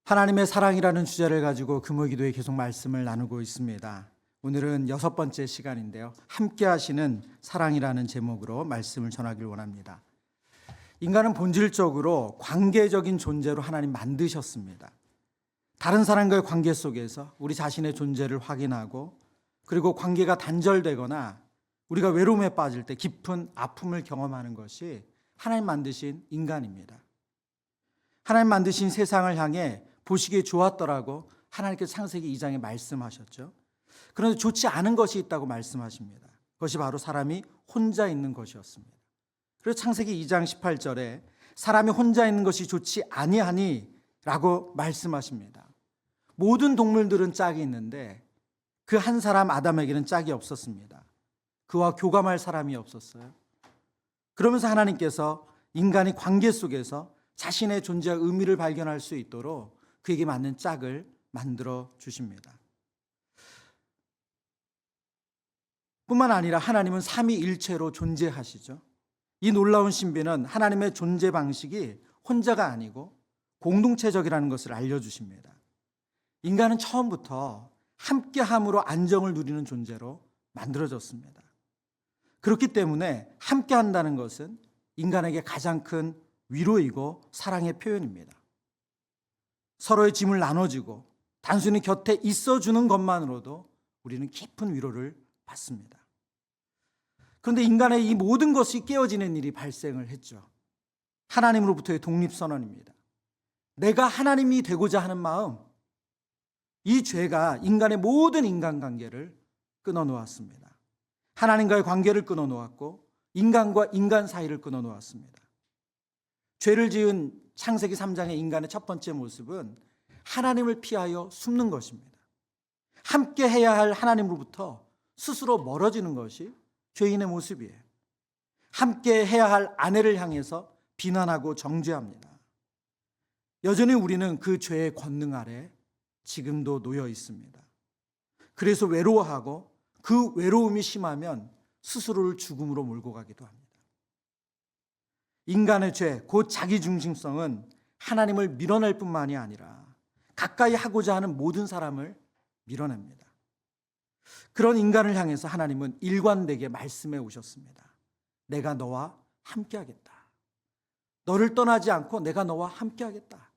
하나님의 사랑이라는 주제를 가지고 금요기도에 계속 말씀을 나누고 있습니다. 오늘은 6번째 시간인데요. 함께 하시는 사랑이라는 제목으로 말씀을 전하길 원합니다. 인간은 본질적으로 관계적인 존재로 하나님 만드셨습니다. 다른 사람과의 관계 속에서 우리 자신의 존재를 확인하고, 그리고 관계가 단절되거나 우리가 외로움에 빠질 때 깊은 아픔을 경험하는 것이 하나님 만드신 인간입니다. 하나님 만드신 세상을 향해 보시기에 좋았더라고 하나님께서 창세기 2장에 말씀하셨죠. 그런데 좋지 않은 것이 있다고 말씀하십니다. 그것이 바로 사람이 혼자 있는 것이었습니다. 그래서 창세기 2장 18절에 사람이 혼자 있는 것이 좋지 아니하니 라고 말씀하십니다. 모든 동물들은 짝이 있는데 그 한 사람 아담에게는 짝이 없었습니다. 그와 교감할 사람이 없었어요. 그러면서 하나님께서 인간이 관계 속에서 자신의 존재와 의미를 발견할 수 있도록 그에게 맞는 짝을 만들어 주십니다. 뿐만 아니라 하나님은 삼위일체로 존재하시죠. 이 놀라운 신비는 하나님의 존재 방식이 혼자가 아니고 공동체적이라는 것을 알려주십니다. 인간은 처음부터 함께함으로 안정을 누리는 존재로 만들어졌습니다. 그렇기 때문에 함께한다는 것은 인간에게 가장 큰 위로이고 사랑의 표현입니다. 서로의 짐을 나눠주고 단순히 곁에 있어주는 것만으로도 우리는 깊은 위로를 받습니다. 그런데 인간의 이 모든 것이 깨어지는 일이 발생을 했죠. 하나님으로부터의 독립선언입니다. 내가 하나님이 되고자 하는 마음, 이 죄가 인간의 모든 인간관계를 끊어놓았습니다. 하나님과의 관계를 끊어놓았고 인간과 인간 사이를 끊어놓았습니다. 죄를 지은 창세기 3장의 인간의 첫 번째 모습은 하나님을 피하여 숨는 것입니다. 함께 해야 할 하나님으로부터 스스로 멀어지는 것이 죄인의 모습이에요. 함께 해야 할 아내를 향해서 비난하고 정죄합니다. 여전히 우리는 그 죄의 권능 아래 지금도 놓여 있습니다. 그래서 외로워하고 그 외로움이 심하면 스스로를 죽음으로 몰고 가기도 합니다. 인간의 죄, 곧 자기중심성은 하나님을 밀어낼 뿐만이 아니라 가까이 하고자 하는 모든 사람을 밀어냅니다. 그런 인간을 향해서 하나님은 일관되게 말씀해 오셨습니다. 내가 너와 함께하겠다. 너를 떠나지 않고 내가 너와 함께하겠다.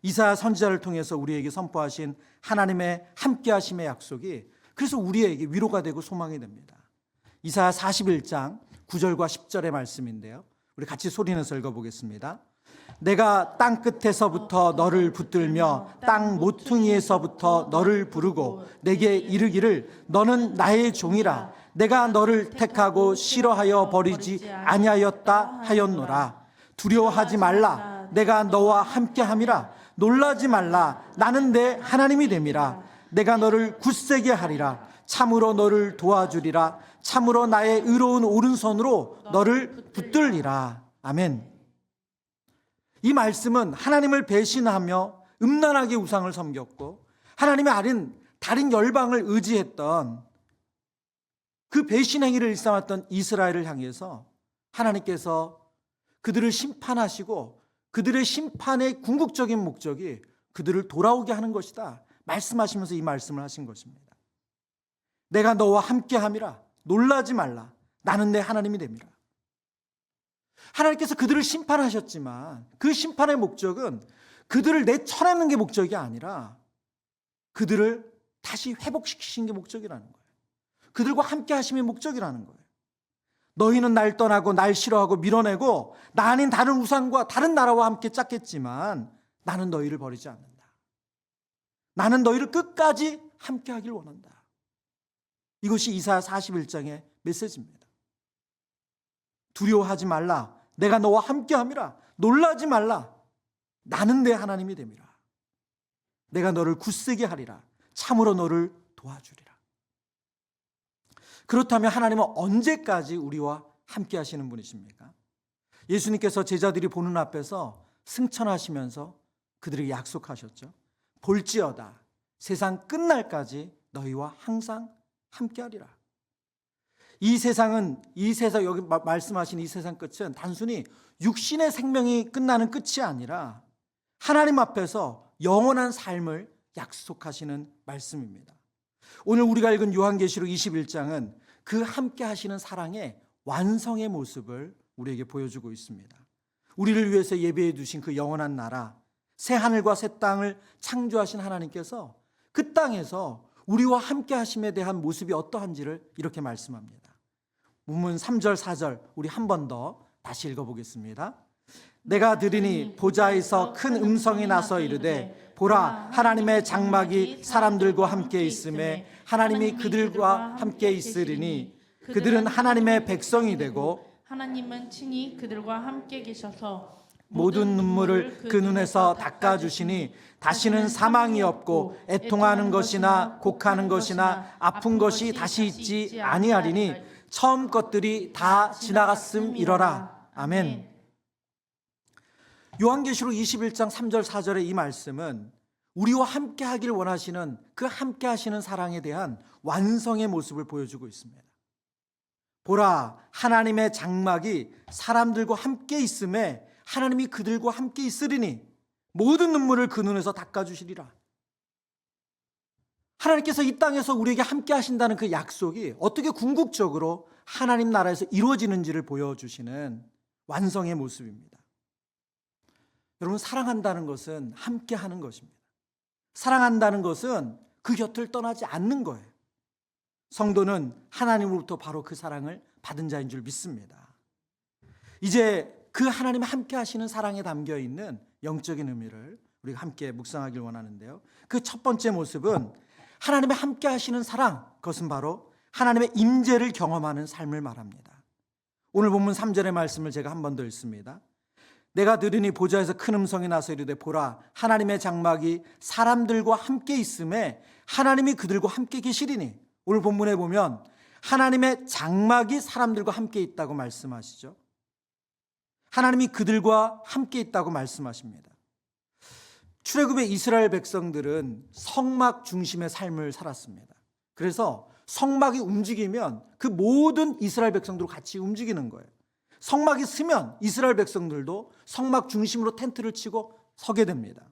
이사야 선지자를 통해서 우리에게 선포하신 하나님의 함께하심의 약속이 그래서 우리에게 위로가 되고 소망이 됩니다. 이사야 41장 9절과 10절의 말씀인데요. 우리 같이 소리내서 읽어보겠습니다. 내가 땅 끝에서부터 너를 붙들며 땅 모퉁이에서부터 너를 부르고 내게 이르기를 너는 나의 종이라. 내가 너를 택하고 싫어하여 버리지 아니하였다 하였노라. 두려워하지 말라. 내가 너와 함께함이라. 놀라지 말라. 나는 내 하나님이 됨이라. 내가 너를 굳세게 하리라. 참으로 너를 도와주리라. 참으로 나의 의로운 오른손으로 너를 붙들리라. 아멘. 이 말씀은 하나님을 배신하며 음란하게 우상을 섬겼고 하나님의 다른 열방을 의지했던 그 배신 행위를 일삼았던 이스라엘을 향해서 하나님께서 그들을 심판하시고 그들의 심판의 궁극적인 목적이 그들을 돌아오게 하는 것이다 말씀하시면서 이 말씀을 하신 것입니다. 내가 너와 함께함이라. 놀라지 말라. 나는 내 하나님이 됨이라. 하나님께서 그들을 심판하셨지만 그 심판의 목적은 그들을 내쳐내는 게 목적이 아니라 그들을 다시 회복시키신 게 목적이라는 거예요. 그들과 함께 하심이 목적이라는 거예요. 너희는 날 떠나고 날 싫어하고 밀어내고 나 아닌 다른 우상과 다른 나라와 함께 짰겠지만 나는 너희를 버리지 않는다. 나는 너희를 끝까지 함께 하길 원한다. 이것이 이사야 41장의 메시지입니다. 두려워하지 말라. 내가 너와 함께함이라. 놀라지 말라. 나는 내 하나님이 됨이라. 내가 너를 굳세게 하리라. 참으로 너를 도와주리라. 그렇다면 하나님은 언제까지 우리와 함께 하시는 분이십니까? 예수님께서 제자들이 보는 앞에서 승천하시면서 그들에게 약속하셨죠. 볼지어다 세상 끝날까지 너희와 항상 함께하리라. 이 세상 여기 말씀하신 이 세상 끝은 단순히 육신의 생명이 끝나는 끝이 아니라 하나님 앞에서 영원한 삶을 약속하시는 말씀입니다. 오늘 우리가 읽은 요한계시록 21장은 그 함께 하시는 사랑의 완성의 모습을 우리에게 보여주고 있습니다. 우리를 위해서 예배해 두신 그 영원한 나라, 새 하늘과 새 땅을 창조하신 하나님께서 그 땅에서 우리와 함께 하심에 대한 모습이 어떠한지를 이렇게 말씀합니다. 본문 3절 4절 우리 한 번 더 다시 읽어보겠습니다. 내가 들으니 보좌에서 큰 음성이 나서 이르되 보라, 하나님의 장막이 사람들과 함께 있음에 하나님이 그들과 함께 있으리니 그들은 하나님의 백성이 되고 하나님은 친히 그들과 함께 계셔서 모든 눈물을 그 눈에서 닦아주시니 다시는 사망이 없고 애통하는 것이나 곡하는 것이나 아픈 것이 다시 있지 아니하리니 처음 것들이 다 지나갔음이러라. 아멘. 요한계시록 21장 3절 4절의 이 말씀은 우리와 함께 하길 원하시는 그 함께 하시는 사랑에 대한 완성의 모습을 보여주고 있습니다. 보라, 하나님의 장막이 사람들과 함께 있음에 하나님이 그들과 함께 있으리니 모든 눈물을 그 눈에서 닦아주시리라. 하나님께서 이 땅에서 우리에게 함께 하신다는 그 약속이 어떻게 궁극적으로 하나님 나라에서 이루어지는지를 보여주시는 완성의 모습입니다. 여러분, 사랑한다는 것은 함께 하는 것입니다. 사랑한다는 것은 그 곁을 떠나지 않는 거예요. 성도는 하나님으로부터 바로 그 사랑을 받은 자인 줄 믿습니다. 이제 그 하나님이 함께 하시는 사랑에 담겨 있는 영적인 의미를 우리가 함께 묵상하길 원하는데요. 그 첫 번째 모습은 하나님의 함께 하시는 사랑, 그것은 바로 하나님의 임재를 경험하는 삶을 말합니다. 오늘 본문 3절의 말씀을 제가 한 번 더 읽습니다. 내가 들으니 보좌에서 큰 음성이 나서 이르되 보라, 하나님의 장막이 사람들과 함께 있음에 하나님이 그들과 함께 계시리니. 오늘 본문에 보면 하나님의 장막이 사람들과 함께 있다고 말씀하시죠. 하나님이 그들과 함께 있다고 말씀하십니다. 출애굽의 이스라엘 백성들은 성막 중심의 삶을 살았습니다. 그래서 성막이 움직이면 그 모든 이스라엘 백성들도 같이 움직이는 거예요. 성막이 서면 이스라엘 백성들도 성막 중심으로 텐트를 치고 서게 됩니다.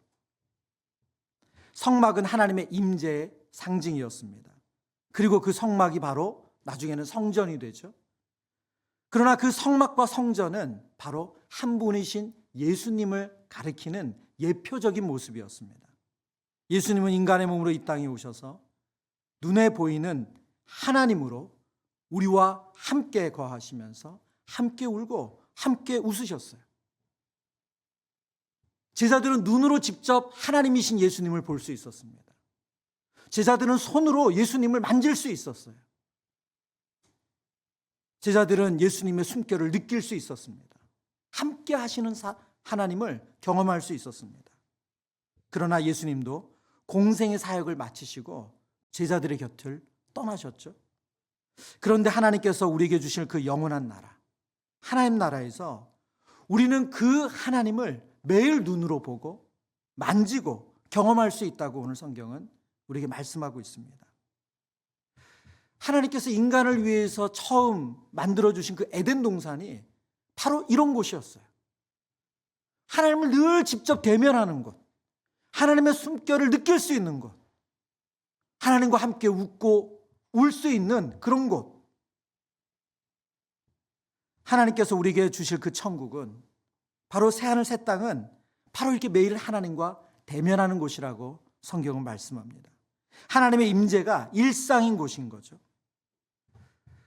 성막은 하나님의 임재의 상징이었습니다. 그리고 그 성막이 바로 나중에는 성전이 되죠. 그러나 그 성막과 성전은 바로 한 분이신 예수님을 가리키는 예표적인 모습이었습니다. 예수님은 인간의 몸으로 이 땅에 오셔서 눈에 보이는 하나님으로 우리와 함께 거하시면서 함께 울고 함께 웃으셨어요. 제자들은 눈으로 직접 하나님이신 예수님을 볼 수 있었습니다. 제자들은 손으로 예수님을 만질 수 있었어요. 제자들은 예수님의 숨결을 느낄 수 있었습니다. 함께 하시는 하나님을 경험할 수 있었습니다. 그러나 예수님도 공생의 사역을 마치시고 제자들의 곁을 떠나셨죠. 그런데 하나님께서 우리에게 주실 그 영원한 나라, 하나님 나라에서 우리는 그 하나님을 매일 눈으로 보고 만지고 경험할 수 있다고 오늘 성경은 우리에게 말씀하고 있습니다. 하나님께서 인간을 위해서 처음 만들어주신 그 에덴 동산이 바로 이런 곳이었어요. 하나님을 늘 직접 대면하는 곳, 하나님의 숨결을 느낄 수 있는 곳, 하나님과 함께 웃고 울 수 있는 그런 곳. 하나님께서 우리에게 주실 그 천국은 바로 새하늘 새 땅은 바로 이렇게 매일 하나님과 대면하는 곳이라고 성경은 말씀합니다. 하나님의 임재가 일상인 곳인 거죠.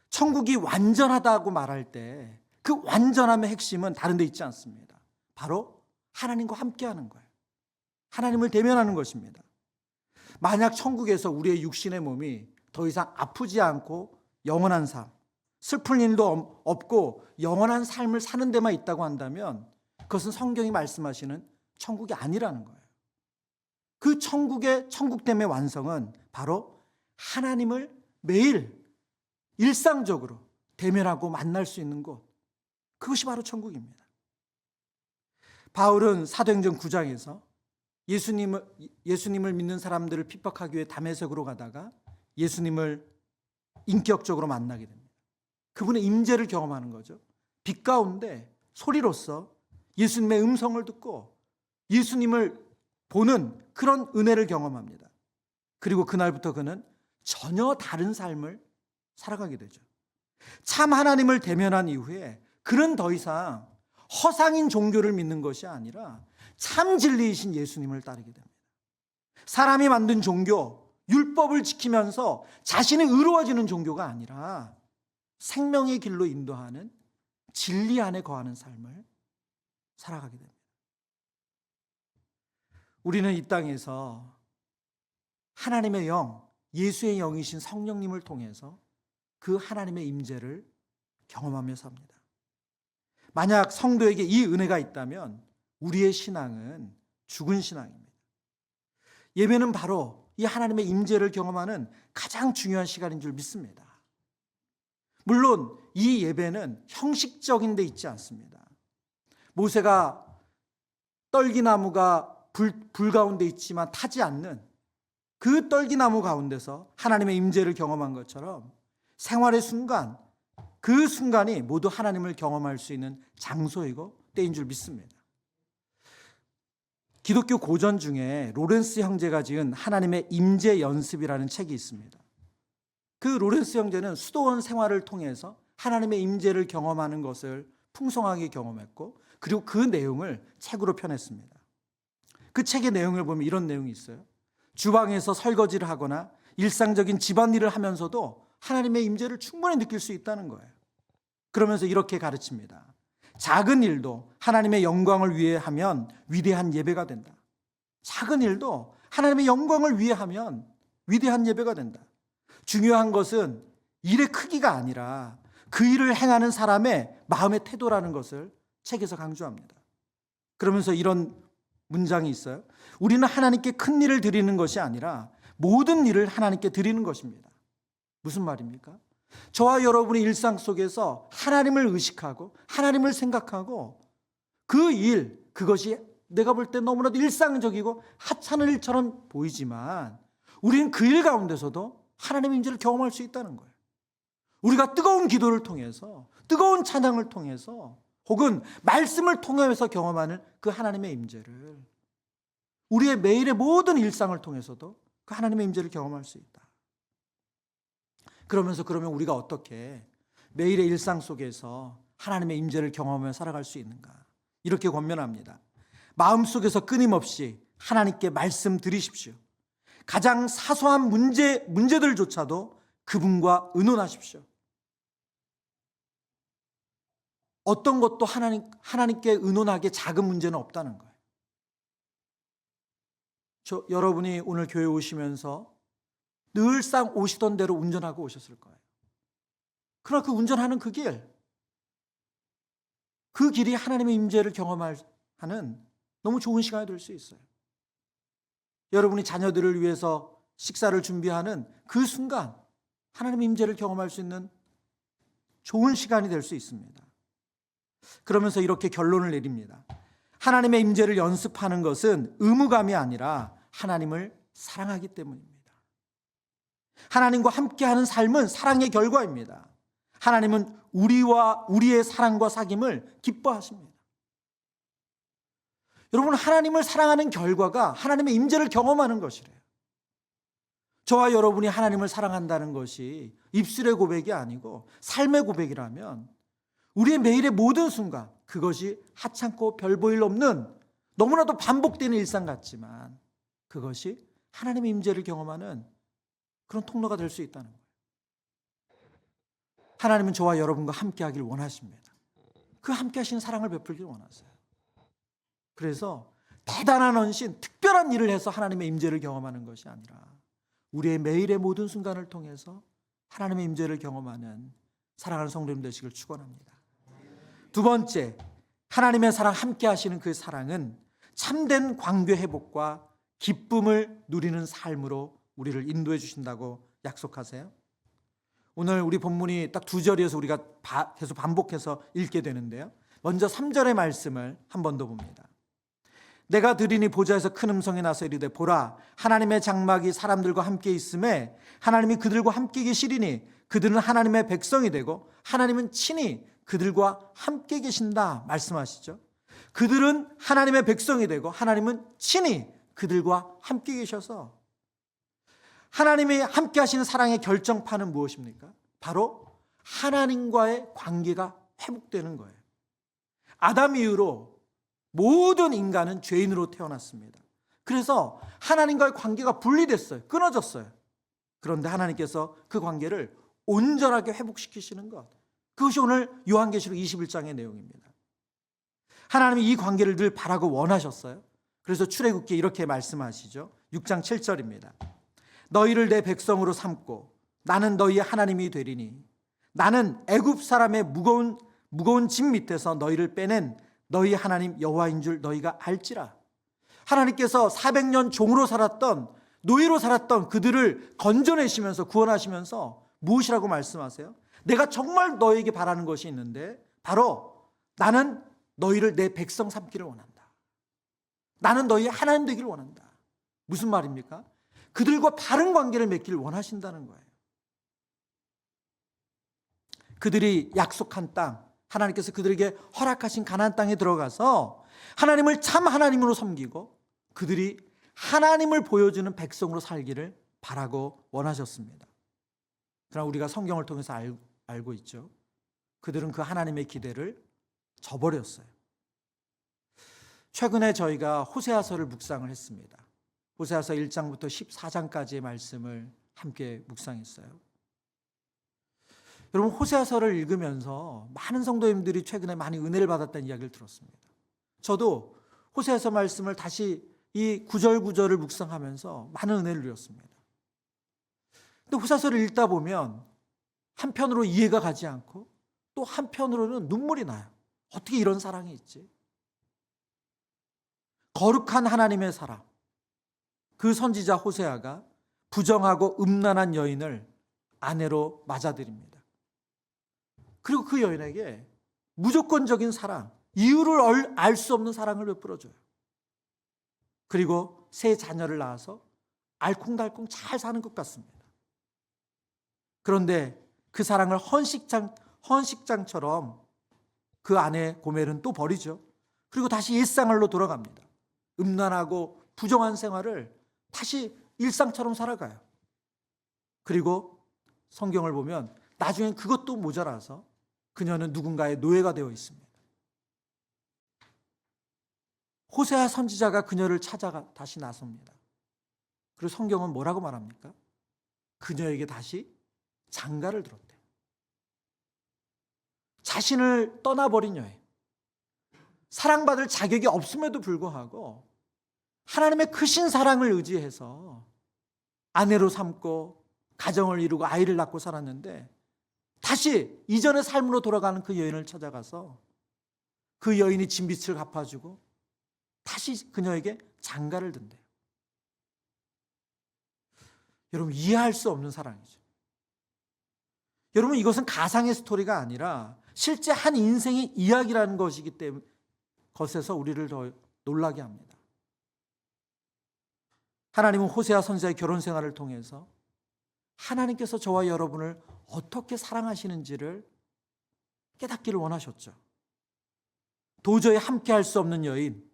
천국이 완전하다고 말할 때 그 완전함의 핵심은 다른 데 있지 않습니다. 바로 하나님과 함께하는 거예요. 하나님을 대면하는 것입니다. 만약 천국에서 우리의 육신의 몸이 더 이상 아프지 않고 영원한 삶, 슬픈 일도 없고 영원한 삶을 사는 데만 있다고 한다면 그것은 성경이 말씀하시는 천국이 아니라는 거예요. 그 천국의 천국됨의 완성은 바로 하나님을 매일 일상적으로 대면하고 만날 수 있는 곳, 그것이 바로 천국입니다. 바울은 사도행전 9장에서 예수님을 믿는 사람들을 핍박하기 위해 다메섹으로 가다가 예수님을 인격적으로 만나게 됩니다. 그분의 임재를 경험하는 거죠. 빛 가운데 소리로서 예수님의 음성을 듣고 예수님을 보는 그런 은혜를 경험합니다. 그리고 그날부터 그는 전혀 다른 삶을 살아가게 되죠. 참 하나님을 대면한 이후에 그는 더 이상 허상인 종교를 믿는 것이 아니라 참 진리이신 예수님을 따르게 됩니다. 사람이 만든 종교, 율법을 지키면서 자신이 의로워지는 종교가 아니라 생명의 길로 인도하는 진리 안에 거하는 삶을 살아가게 됩니다. 우리는 이 땅에서 하나님의 영, 예수의 영이신 성령님을 통해서 그 하나님의 임재를 경험하며 삽니다. 만약 성도에게 이 은혜가 있다면 우리의 신앙은 죽은 신앙입니다. 예배는 바로 이 하나님의 임재를 경험하는 가장 중요한 시간인 줄 믿습니다. 물론 이 예배는 형식적인 데 있지 않습니다. 모세가 떨기나무가 불 가운데 있지만 타지 않는 그 떨기나무 가운데서 하나님의 임재를 경험한 것처럼 생활의 순간, 그 순간이 모두 하나님을 경험할 수 있는 장소이고 때인 줄 믿습니다. 기독교 고전 중에 로렌스 형제가 지은 하나님의 임재 연습이라는 책이 있습니다. 그 로렌스 형제는 수도원 생활을 통해서 하나님의 임재를 경험하는 것을 풍성하게 경험했고, 그리고 그 내용을 책으로 펴냈습니다. 그 책의 내용을 보면 이런 내용이 있어요. 주방에서 설거지를 하거나 일상적인 집안일을 하면서도 하나님의 임재를 충분히 느낄 수 있다는 거예요. 그러면서 이렇게 가르칩니다. 작은 일도 하나님의 영광을 위해 하면 위대한 예배가 된다. 작은 일도 하나님의 영광을 위해 하면 위대한 예배가 된다. 중요한 것은 일의 크기가 아니라 그 일을 행하는 사람의 마음의 태도라는 것을 책에서 강조합니다. 그러면서 이런 문장이 있어요. 우리는 하나님께 큰 일을 드리는 것이 아니라 모든 일을 하나님께 드리는 것입니다. 무슨 말입니까? 저와 여러분의 일상 속에서 하나님을 의식하고 하나님을 생각하고 그 일, 그것이 내가 볼 때 너무나도 일상적이고 하찮은 일처럼 보이지만 우리는 그 일 가운데서도 하나님의 임재를 경험할 수 있다는 거예요. 우리가 뜨거운 기도를 통해서, 뜨거운 찬양을 통해서, 혹은 말씀을 통해서 경험하는 그 하나님의 임재를 우리의 매일의 모든 일상을 통해서도 그 하나님의 임재를 경험할 수 있다. 그러면 우리가 어떻게 매일의 일상 속에서 하나님의 임재를 경험하며 살아갈 수 있는가? 이렇게 권면합니다. 마음속에서 끊임없이 하나님께 말씀 드리십시오. 가장 사소한 문제들조차도 그분과 의논하십시오. 어떤 것도 하나님께 의논하기에 작은 문제는 없다는 거예요. 여러분이 오늘 교회 오시면서 늘상 오시던 대로 운전하고 오셨을 거예요. 그러나 그 운전하는 그 길이 하나님의 임재를 경험하는 너무 좋은 시간이 될 수 있어요. 여러분이 자녀들을 위해서 식사를 준비하는 그 순간 하나님의 임재를 경험할 수 있는 좋은 시간이 될 수 있습니다. 그러면서 이렇게 결론을 내립니다. 하나님의 임재를 연습하는 것은 의무감이 아니라 하나님을 사랑하기 때문입니다. 하나님과 함께하는 삶은 사랑의 결과입니다. 하나님은 우리의 사랑과 사귐을 기뻐하십니다. 여러분, 하나님을 사랑하는 결과가 하나님의 임재를 경험하는 것이래요. 저와 여러분이 하나님을 사랑한다는 것이 입술의 고백이 아니고 삶의 고백이라면 우리의 매일의 모든 순간, 그것이 하찮고 별 볼 일 없는 너무나도 반복되는 일상 같지만 그것이 하나님의 임재를 경험하는 그런 통로가 될 수 있다는 거예요. 하나님은 저와 여러분과 함께하길 원하십니다. 그 함께하시는 사랑을 베풀길 원하세요. 그래서 대단한 헌신, 특별한 일을 해서 하나님의 임재를 경험하는 것이 아니라 우리의 매일의 모든 순간을 통해서 하나님의 임재를 경험하는 사랑하는 성도님 되시길 축원합니다. 두 번째, 하나님의 사랑, 함께 하시는 그 사랑은 참된 관계 회복과 기쁨을 누리는 삶으로 우리를 인도해 주신다고 약속하세요. 오늘 우리 본문이 딱 2절이어서 우리가 계속 반복해서 읽게 되는데요. 먼저 3절의 말씀을 한 번 더 봅니다. 내가 들으니 보좌에서 큰 음성이 나서 이르되 보라, 하나님의 장막이 사람들과 함께 있음에 하나님이 그들과 함께 계시리니 그들은 하나님의 백성이 되고 하나님은 친히 그들과 함께 계신다 말씀하시죠. 그들은 하나님의 백성이 되고 하나님은 친히 그들과 함께 계셔서 하나님이 함께 하시는 사랑의 결정판은 무엇입니까? 바로 하나님과의 관계가 회복되는 거예요. 아담 이후로 모든 인간은 죄인으로 태어났습니다. 그래서 하나님과의 관계가 분리됐어요. 끊어졌어요. 그런데 하나님께서 그 관계를 온전하게 회복시키시는 것, 그것이 오늘 요한계시록 21장의 내용입니다. 하나님이 이 관계를 늘 바라고 원하셨어요. 그래서 출애굽기에 이렇게 말씀하시죠. 6장 7절입니다. 너희를 내 백성으로 삼고 나는 너희의 하나님이 되리니 나는 애굽 사람의 무거운 짐 밑에서 너희를 빼낸 너희 하나님 여호와인 줄 너희가 알지라. 하나님께서 400년 종으로 살았던, 노예로 살았던 그들을 건져내시면서 구원하시면서 무엇이라고 말씀하세요? 내가 정말 너에게 바라는 것이 있는데 바로 나는 너희를 내 백성 삼기를 원한다. 나는 너희의 하나님 되기를 원한다. 무슨 말입니까? 그들과 바른 관계를 맺기를 원하신다는 거예요. 그들이 약속한 땅, 하나님께서 그들에게 허락하신 가나안 땅에 들어가서 하나님을 참 하나님으로 섬기고 그들이 하나님을 보여주는 백성으로 살기를 바라고 원하셨습니다. 그러나 우리가 성경을 통해서 알고 있죠. 그들은 그 하나님의 기대를 저버렸어요. 최근에 저희가 호세아서를 묵상을 했습니다. 호세아서 1장부터 14장까지의 말씀을 함께 묵상했어요. 여러분, 호세아서를 읽으면서 많은 성도님들이 최근에 많이 은혜를 받았다는 이야기를 들었습니다. 저도 호세아서 말씀을 다시 이 구절구절을 묵상하면서 많은 은혜를 누렸습니다. 근데 호세아서를 읽다 보면 한편으로 이해가 가지 않고 또 한편으로는 눈물이 나요. 어떻게 이런 사랑이 있지? 거룩한 하나님의 사람, 그 선지자 호세아가 부정하고 음란한 여인을 아내로 맞아들입니다. 그리고 그 여인에게 무조건적인 사랑, 이유를 알 수 없는 사랑을 베풀어줘요. 그리고 세 자녀를 낳아서 알콩달콩 잘 사는 것 같습니다. 그런데 그 사랑을 헌식장처럼 그 아내 고멜은 또 버리죠. 그리고 다시 일상으로 돌아갑니다. 음란하고 부정한 생활을 다시 일상처럼 살아가요. 그리고 성경을 보면 나중엔 그것도 모자라서 그녀는 누군가의 노예가 되어 있습니다. 호세아 선지자가 그녀를 찾아가 다시 나섭니다. 그리고 성경은 뭐라고 말합니까? 그녀에게 다시 장가를 들었대요. 자신을 떠나버린 여인, 사랑받을 자격이 없음에도 불구하고 하나님의 크신 사랑을 의지해서 아내로 삼고 가정을 이루고 아이를 낳고 살았는데 다시 이전의 삶으로 돌아가는 그 여인을 찾아가서 그 여인이 진빚을 갚아주고 다시 그녀에게 장가를 든대요. 여러분, 이해할 수 없는 사랑이죠. 여러분, 이것은 가상의 스토리가 아니라 실제 한 인생의 이야기라는 것이기 때문에 것에서 우리를 더 놀라게 합니다. 하나님은 호세아 선지자의 결혼 생활을 통해서 하나님께서 저와 여러분을 어떻게 사랑하시는지를 깨닫기를 원하셨죠. 도저히 함께할 수 없는 여인,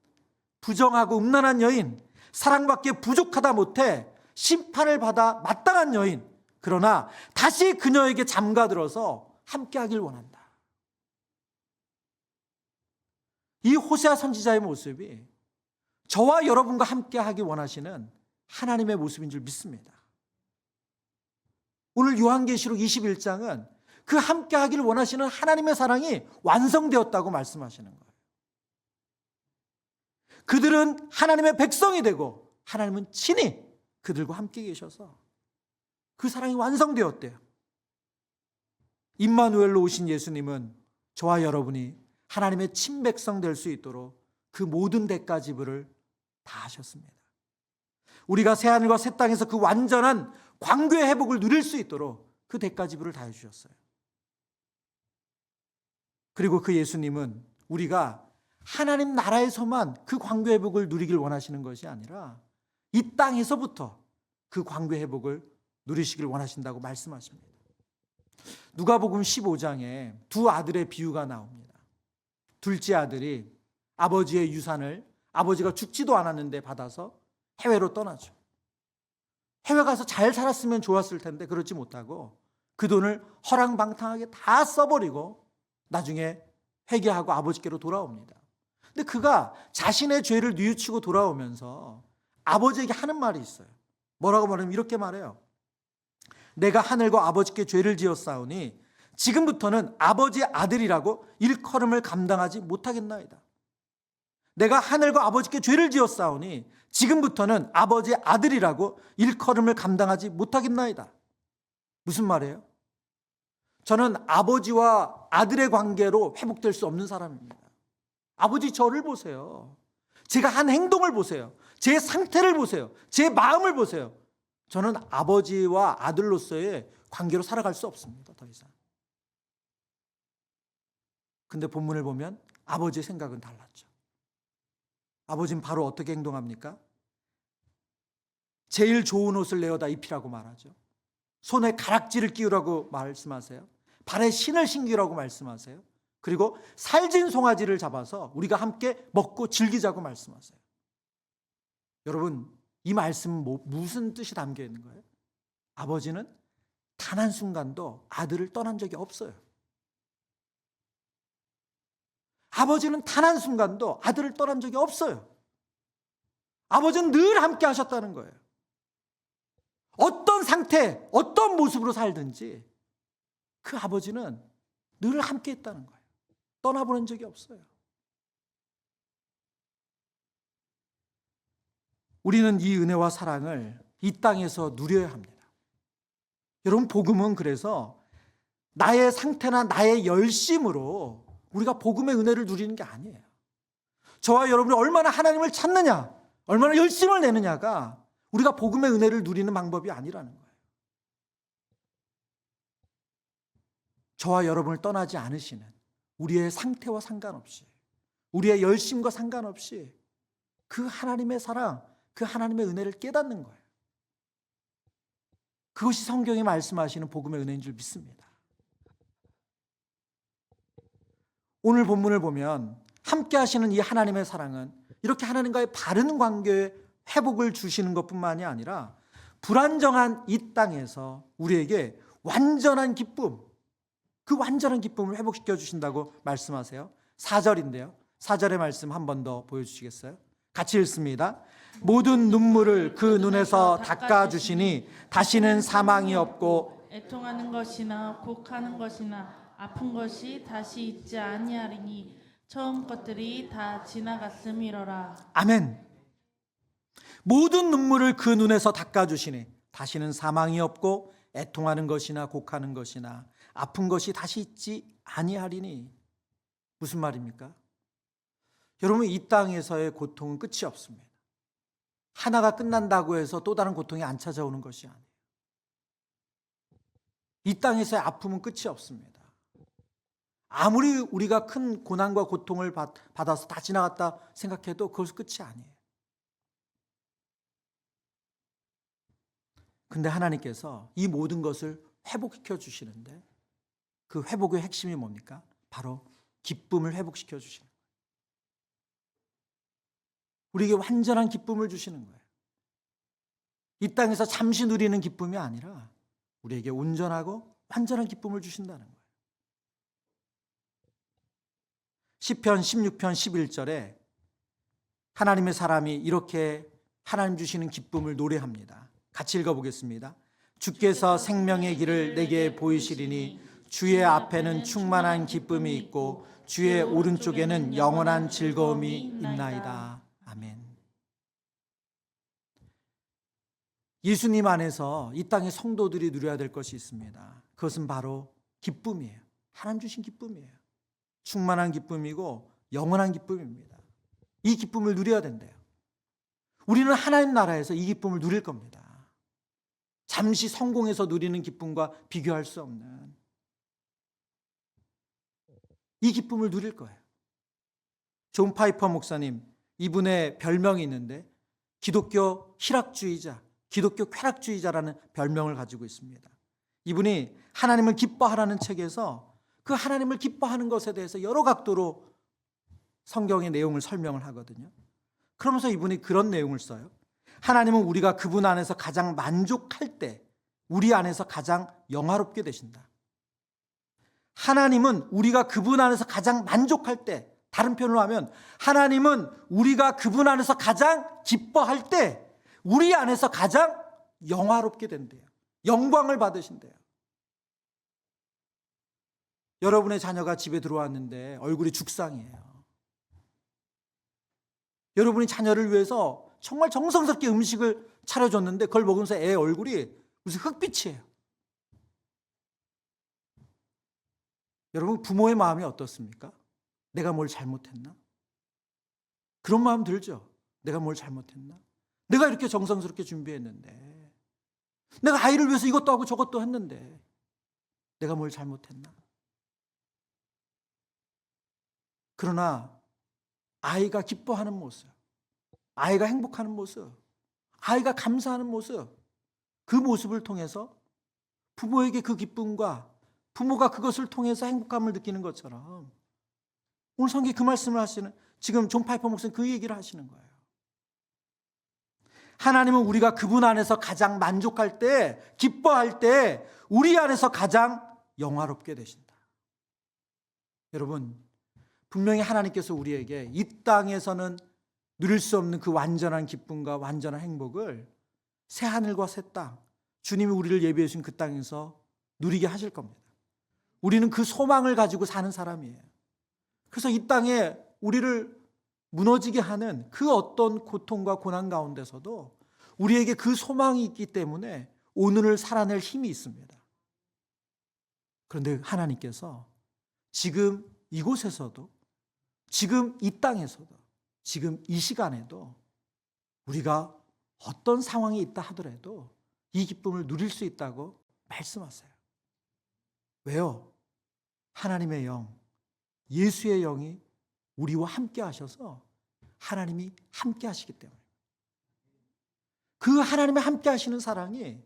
부정하고 음란한 여인, 사랑받기에 부족하다 못해 심판을 받아 마땅한 여인, 그러나 다시 그녀에게 잠가들어서 함께하길 원한다. 이 호세아 선지자의 모습이 저와 여러분과 함께하기 원하시는 하나님의 모습인 줄 믿습니다. 오늘 요한계시록 21장은 그 함께하기를 원하시는 하나님의 사랑이 완성되었다고 말씀하시는 거예요. 그들은 하나님의 백성이 되고 하나님은 친히 그들과 함께 계셔서 그 사랑이 완성되었대요. 임마누엘로 오신 예수님은 저와 여러분이 하나님의 친백성 될 수 있도록 그 모든 대가 지불을 다 하셨습니다. 우리가 새하늘과 새 땅에서 그 완전한 관계의 회복을 누릴 수 있도록 그 대가 지불을 다 해주셨어요. 그리고 그 예수님은 우리가 하나님 나라에서만 그 관계 회복을 누리길 원하시는 것이 아니라 이 땅에서부터 그 관계 회복을 누리시길 원하신다고 말씀하십니다. 누가복음 15장에 두 아들의 비유가 나옵니다. 둘째 아들이 아버지의 유산을 아버지가 죽지도 않았는데 받아서 해외로 떠나죠. 해외 가서 잘 살았으면 좋았을 텐데 그렇지 못하고 그 돈을 허랑방탕하게 다 써버리고 나중에 회개하고 아버지께로 돌아옵니다. 근데 그가 자신의 죄를 뉘우치고 돌아오면서 아버지에게 하는 말이 있어요. 뭐라고 말하면 이렇게 말해요. 내가 하늘과 아버지께 죄를 지었사오니 지금부터는 아버지의 아들이라고 일컬음을 감당하지 못하겠나이다. 내가 하늘과 아버지께 죄를 지었사오니 지금부터는 아버지의 아들이라고 일컬음을 감당하지 못하겠나이다. 무슨 말이에요? 저는 아버지와 아들의 관계로 회복될 수 없는 사람입니다. 아버지 저를 보세요. 제가 한 행동을 보세요. 제 상태를 보세요. 제 마음을 보세요. 저는 아버지와 아들로서의 관계로 살아갈 수 없습니다. 더 이상. 근데 본문을 보면 아버지의 생각은 달랐죠. 아버지는 바로 어떻게 행동합니까? 제일 좋은 옷을 내어다 입히라고 말하죠. 손에 가락지를 끼우라고 말씀하세요. 발에 신을 신기라고 말씀하세요. 그리고 살진 송아지를 잡아서 우리가 함께 먹고 즐기자고 말씀하세요. 여러분, 이 말씀은 무슨 뜻이 담겨 있는 거예요? 아버지는 단 한순간도 아들을 떠난 적이 없어요. 아버지는 단 한순간도 아들을 떠난 적이 없어요. 아버지는 늘 함께 하셨다는 거예요. 어떤 상태, 어떤 모습으로 살든지 그 아버지는 늘 함께 했다는 거예요. 떠나보낸 적이 없어요. 우리는 이 은혜와 사랑을 이 땅에서 누려야 합니다. 여러분, 복음은 그래서 나의 상태나 나의 열심으로 우리가 복음의 은혜를 누리는 게 아니에요. 저와 여러분이 얼마나 하나님을 찾느냐, 얼마나 열심을 내느냐가 우리가 복음의 은혜를 누리는 방법이 아니라는 거예요. 저와 여러분을 떠나지 않으시는 우리의 상태와 상관없이, 우리의 열심과 상관없이 그 하나님의 사랑, 그 하나님의 은혜를 깨닫는 거예요. 그것이 성경이 말씀하시는 복음의 은혜인 줄 믿습니다. 오늘 본문을 보면 함께 하시는 이 하나님의 사랑은 이렇게 하나님과의 바른 관계에 회복을 주시는 것뿐만이 아니라 불안정한 이 땅에서 우리에게 완전한 기쁨, 그 완전한 기쁨을 회복시켜 주신다고 말씀하세요. 4절인데요. 4절의 말씀 한 번 더 보여주시겠어요? 같이 읽습니다. 모든 눈물을 그 눈에서 닦아주시니 다시는 사망이 없고 애통하는 것이나 곡하는 것이나 아픈 것이 다시 있지 아니하리니 처음 것들이 다 지나갔음이로라. 아멘. 모든 눈물을 그 눈에서 닦아주시니 다시는 사망이 없고 애통하는 것이나 곡하는 것이나 아픈 것이 다시 있지 아니하리니. 무슨 말입니까? 여러분, 이 땅에서의 고통은 끝이 없습니다. 하나가 끝난다고 해서 또 다른 고통이 안 찾아오는 것이 아니에요. 이 땅에서의 아픔은 끝이 없습니다. 아무리 우리가 큰 고난과 고통을 받아서 다 지나갔다 생각해도 그것은 끝이 아니에요. 근데 하나님께서 이 모든 것을 회복시켜 주시는데 그 회복의 핵심이 뭡니까? 바로 기쁨을 회복시켜 주시는 거예요. 우리에게 완전한 기쁨을 주시는 거예요. 이 땅에서 잠시 누리는 기쁨이 아니라 우리에게 온전하고 완전한 기쁨을 주신다는 거예요. 시편 16편 11절에 하나님의 사람이 이렇게 하나님 주시는 기쁨을 노래합니다. 같이 읽어보겠습니다. 주께서 생명의 길을 내게 보이시리니 주의 앞에는 충만한 기쁨이 있고 주의 오른쪽에는 영원한 즐거움이 있나이다. 아멘. 예수님 안에서 이 땅의 성도들이 누려야 될 것이 있습니다. 그것은 바로 기쁨이에요. 하나님 주신 기쁨이에요. 충만한 기쁨이고 영원한 기쁨입니다. 이 기쁨을 누려야 된대요. 우리는 하나님 나라에서 이 기쁨을 누릴 겁니다. 잠시 성공해서 누리는 기쁨과 비교할 수 없는 이 기쁨을 누릴 거예요. 존 파이퍼 목사님, 이분의 별명이 있는데 기독교 희락주의자, 기독교 쾌락주의자라는 별명을 가지고 있습니다. 이분이 하나님을 기뻐하라는 책에서 그 하나님을 기뻐하는 것에 대해서 여러 각도로 성경의 내용을 설명을 하거든요. 그러면서 이분이 그런 내용을 써요. 하나님은 우리가 그분 안에서 가장 만족할 때 우리 안에서 가장 영화롭게 되신다. 하나님은 우리가 그분 안에서 가장 만족할 때, 다른 표현으로 하면 하나님은 우리가 그분 안에서 가장 기뻐할 때 우리 안에서 가장 영화롭게 된대요. 영광을 받으신대요. 여러분의 자녀가 집에 들어왔는데 얼굴이 죽상이에요. 여러분이 자녀를 위해서 정말 정성스럽게 음식을 차려줬는데 그걸 먹으면서 애 얼굴이 무슨 흑빛이에요. 여러분, 부모의 마음이 어떻습니까? 내가 뭘 잘못했나? 그런 마음 들죠? 내가 뭘 잘못했나? 내가 이렇게 정성스럽게 준비했는데, 내가 아이를 위해서 이것도 하고 저것도 했는데 내가 뭘 잘못했나? 그러나 아이가 기뻐하는 모습, 아이가 행복하는 모습, 아이가 감사하는 모습, 그 모습을 통해서 부모에게 그 기쁨과 부모가 그것을 통해서 행복감을 느끼는 것처럼 오늘 성경에 그 말씀을 하시는, 지금 존 파이퍼 목사님 그 얘기를 하시는 거예요. 하나님은 우리가 그분 안에서 가장 만족할 때, 기뻐할 때 우리 안에서 가장 영화롭게 되신다. 여러분, 분명히 하나님께서 우리에게 이 땅에서는 누릴 수 없는 그 완전한 기쁨과 완전한 행복을 새 하늘과 새 땅, 주님이 우리를 예비해 주신 그 땅에서 누리게 하실 겁니다. 우리는 그 소망을 가지고 사는 사람이에요. 그래서 이 땅에 우리를 무너지게 하는 그 어떤 고통과 고난 가운데서도 우리에게 그 소망이 있기 때문에 오늘을 살아낼 힘이 있습니다. 그런데 하나님께서 지금 이곳에서도, 지금 이 땅에서도, 지금 이 시간에도 우리가 어떤 상황이 있다 하더라도 이 기쁨을 누릴 수 있다고 말씀하세요. 왜요? 하나님의 영, 예수의 영이 우리와 함께 하셔서 하나님이 함께 하시기 때문에, 그 하나님의 함께 하시는 사랑이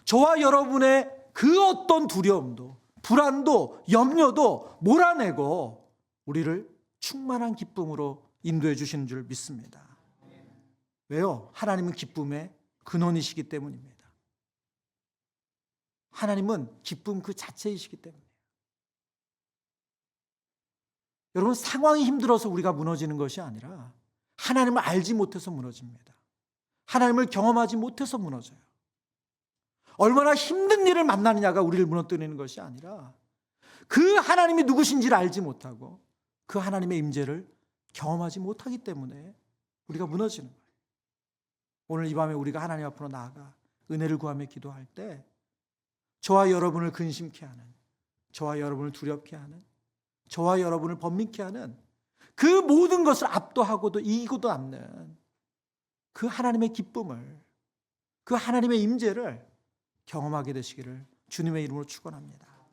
저와 여러분의 그 어떤 두려움도, 불안도, 염려도 몰아내고 우리를 충만한 기쁨으로 인도해 주시는 줄 믿습니다. 왜요? 하나님은 기쁨의 근원이시기 때문입니다. 하나님은 기쁨 그 자체이시기 때문이에요. 여러분, 상황이 힘들어서 우리가 무너지는 것이 아니라 하나님을 알지 못해서 무너집니다. 하나님을 경험하지 못해서 무너져요. 얼마나 힘든 일을 만나느냐가 우리를 무너뜨리는 것이 아니라 그 하나님이 누구신지를 알지 못하고 그 하나님의 임재를 경험하지 못하기 때문에 우리가 무너지는 거예요. 오늘 이 밤에 우리가 하나님 앞으로 나아가 은혜를 구하며 기도할 때 저와 여러분을 근심케 하는, 저와 여러분을 두렵게 하는, 저와 여러분을 번민케 하는 그 모든 것을 압도하고도 이기고도 남는 그 하나님의 기쁨을, 그 하나님의 임재를 경험하게 되시기를 주님의 이름으로 축원합니다.